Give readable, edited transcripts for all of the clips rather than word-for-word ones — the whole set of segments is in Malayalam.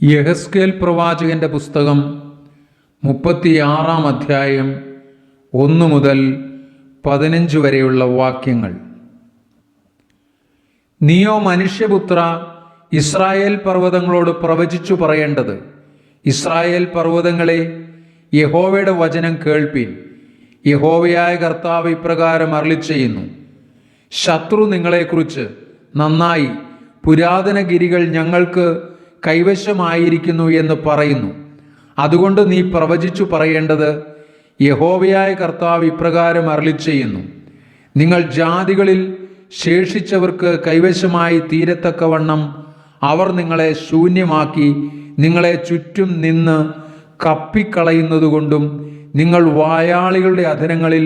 യെഹെസ്കേൽ പ്രവാചകന്റെ പുസ്തകം 36-ാം അധ്യായം 1 മുതൽ 15 വരെയുള്ള വാക്യങ്ങൾ. നീയോ മനുഷ്യപുത്ര, ഇസ്രായേൽ പർവ്വതങ്ങളോട് പ്രവചിച്ചു പറയേണ്ടത്: ഇസ്രായേൽ പർവ്വതങ്ങളെ, യഹോവയുടെ വചനം കേൾപ്പീൻ. യഹോവയായ കർത്താവ് ഇപ്രകാരം അരുളിച്ചെയ്യുന്നു: ശത്രു നിങ്ങളെക്കുറിച്ച് നന്നായി, പുരാതന ഗിരികൾ ഞങ്ങൾക്ക് കൈവശമായിരിക്കുന്നു എന്ന് പറയുന്നു. അതുകൊണ്ട് നീ പ്രവചിച്ചു പറയേണ്ടത്: യഹോവയായ കർത്താവ് ഇപ്രകാരം അരുളിച്ചെയ്യുന്നു: നിങ്ങൾ ജാതികളിൽ ശേഷിച്ചവർക്ക് കൈവശമായി തീരത്തക്കവണ്ണം അവർ നിങ്ങളെ ശൂന്യമാക്കി നിങ്ങളെ ചുറ്റും നിന്ന് കപ്പിക്കളയുന്നതുകൊണ്ടും നിങ്ങൾ വായാളികളുടെ അധരങ്ങളിൽ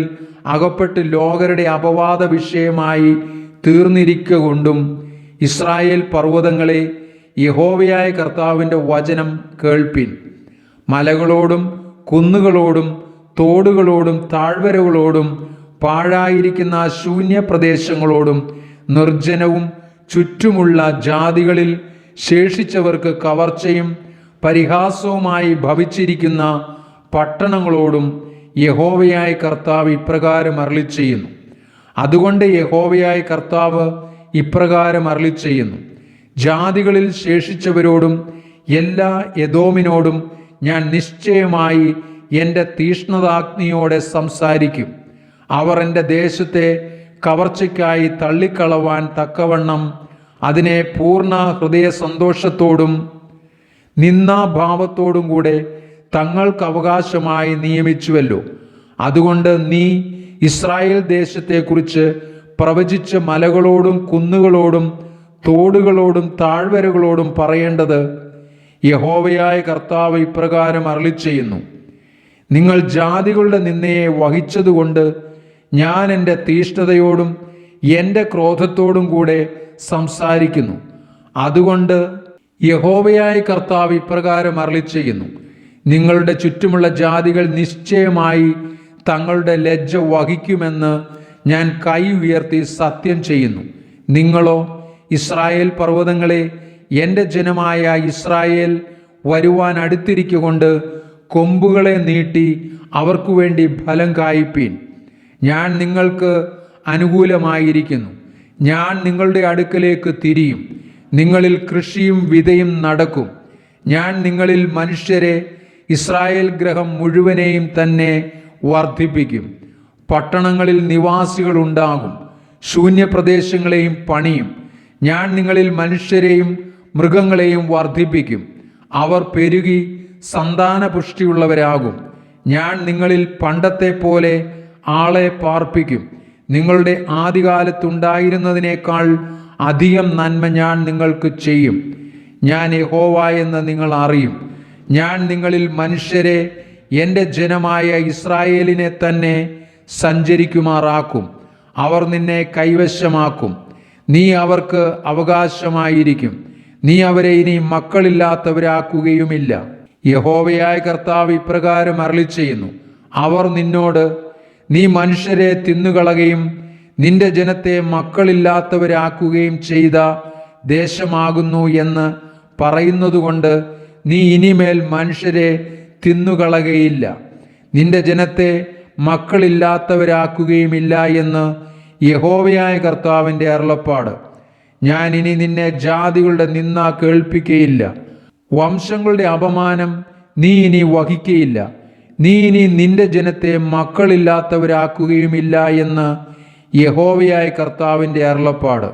അകപ്പെട്ട് ലോകരുടെ അപവാദ വിഷയമായി തീർന്നിരിക്കൊണ്ടും, ഇസ്രായേൽ പർവ്വതങ്ങളെ, യഹോവയായ കർത്താവിൻ്റെ വചനം കേൾപ്പിൻ. മലകളോടും കുന്നുകളോടും തോടുകളോടും താഴ്വരകളോടും പാഴായിരിക്കുന്ന ശൂന്യപ്രദേശങ്ങളോടും നിർജ്ജനവും ചുറ്റുമുള്ള ജാതികളിൽ ശേഷിച്ചവർക്ക് കവർച്ചയും പരിഹാസവുമായി ഭവിച്ചിരിക്കുന്ന പട്ടണങ്ങളോടും യഹോവയായ കർത്താവ് ഇപ്രകാരം അരുളിച്ചെയ്യുന്നു. അതുകൊണ്ട് യഹോവയായ കർത്താവ് ഇപ്രകാരം അരുളിച്ചെയ്യുന്നു: ജാതികളിൽ ശേഷിച്ചവരോടും എല്ലാ എദോമിനോടും ഞാൻ നിശ്ചയമായി എൻ്റെ തീഷ്ണതാഗ്നിയോടെ സംസാരിക്കും. അവർ എൻ്റെ ദേശത്തെ കവർച്ചയ്ക്കായി തള്ളിക്കളവാൻ തക്കവണ്ണം അതിനെ പൂർണ്ണ ഹൃദയ സന്തോഷത്തോടും നിന്ദാഭാവത്തോടും കൂടെ തങ്ങൾക്ക് അവകാശമായി നിയമിച്ചുവല്ലോ. അതുകൊണ്ട് നീ ഇസ്രായേൽ ദേശത്തെക്കുറിച്ച് പ്രവചിച്ച മലകളോടും കുന്നുകളോടും തോടുകളോടും താഴ്വരകളോടും പറയേണ്ടത്: യഹോവയായ കർത്താവ് ഇപ്രകാരം അരുളിച്ചെയ്യുന്നു: നിങ്ങൾ ജാതികളുടെ നിന്ദയെ വഹിച്ചതുകൊണ്ട് ഞാൻ എൻ്റെ തീഷ്ണതയോടും എൻ്റെ ക്രോധത്തോടും കൂടെ സംസാരിക്കുന്നു. അതുകൊണ്ട് യഹോവയായ കർത്താവ് ഇപ്രകാരം അരുളിച്ചെയ്യുന്നു: നിങ്ങളുടെ ചുറ്റുമുള്ള ജാതികൾ നിശ്ചയമായി തങ്ങളുടെ ലജ്ജ വഹിക്കുമെന്ന് ഞാൻ കൈ ഉയർത്തി സത്യം ചെയ്യുന്നു. നിങ്ങളോ, ഇസ്രായേൽ പർവ്വതങ്ങളെ, എൻ്റെ ജനമായ ഇസ്രായേൽ വരുവാൻ അടുത്തിരിക്കൊണ്ട് കൊമ്പുകളെ നീട്ടി അവർക്കു വേണ്ടി ഫലം കായ്പീൻ. ഞാൻ നിങ്ങൾക്ക് അനുകൂലമായിരിക്കുന്നു. ഞാൻ നിങ്ങളുടെ അടുക്കലേക്ക് തിരിയും. നിങ്ങളിൽ കൃഷിയും വിതയും നടക്കും. ഞാൻ നിങ്ങളിൽ മനുഷ്യരെ, ഇസ്രായേൽ ഗൃഹം മുഴുവനെയും തന്നെ വർദ്ധിപ്പിക്കും. പട്ടണങ്ങളിൽ നിവാസികൾ ഉണ്ടാകും, ശൂന്യപ്രദേശങ്ങളെയും പണിയും. ഞാൻ നിങ്ങളിൽ മനുഷ്യരെയും മൃഗങ്ങളെയും വർദ്ധിപ്പിക്കും. അവർ പെരുകി സന്താനപുഷ്ടിയുള്ളവരാകും. ഞാൻ നിങ്ങളിൽ പണ്ടത്തെ പോലെ ആളെ പാർപ്പിക്കും. നിങ്ങളുടെ ആദികാലത്തുണ്ടായിരുന്നതിനേക്കാൾ അധികം നന്മ ഞാൻ നിങ്ങൾക്ക് ചെയ്യും. ഞാൻ യഹോവ എന്ന് നിങ്ങൾ അറിയും. ഞാൻ നിങ്ങളിൽ മനുഷ്യരെ, എൻ്റെ ജനമായ ഇസ്രായേലിനെ തന്നെ സഞ്ചരിക്കുമാറാക്കും. അവർ നിന്നെ കൈവശമാക്കും. നീ അവർക്ക് അവകാശമായിരിക്കും. നീ അവരെ ഇനി മക്കളില്ലാത്തവരാക്കുകയുമില്ല. യഹോവയായ കർത്താവ് ഇപ്രകാരം അരുളിച്ചെയ്യുന്നു: അവർ നിന്നോട്, നീ മനുഷ്യരെ തിന്നുകളയുകയും നിന്റെ ജനത്തെ മക്കളില്ലാത്തവരാക്കുകയും ചെയ്ത ദേശമാകുന്നു എന്ന് പറയുന്നതുകൊണ്ട് നീ ഇനിമേൽ മനുഷ്യരെ തിന്നുകളയുകയില്ല, നിന്റെ ജനത്തെ മക്കളില്ലാത്തവരാക്കുകയുമില്ല എന്ന് യഹോവയായ കർത്താവിൻ്റെ അരുളപ്പാട്. ഞാൻ ഇനി നിന്നെ ജാതികളുടെ നിന്ദ കേൾപ്പിക്കുകയില്ല, വംശങ്ങളുടെ അപമാനം നീ ഇനി വഹിക്കയില്ല. നീ ഇനി നിന്റെ ജനത്തെ മക്കളില്ലാത്തവരാക്കുകയുമില്ല എന്ന് യഹോവയായ കർത്താവിൻ്റെ അരുളപ്പാട്.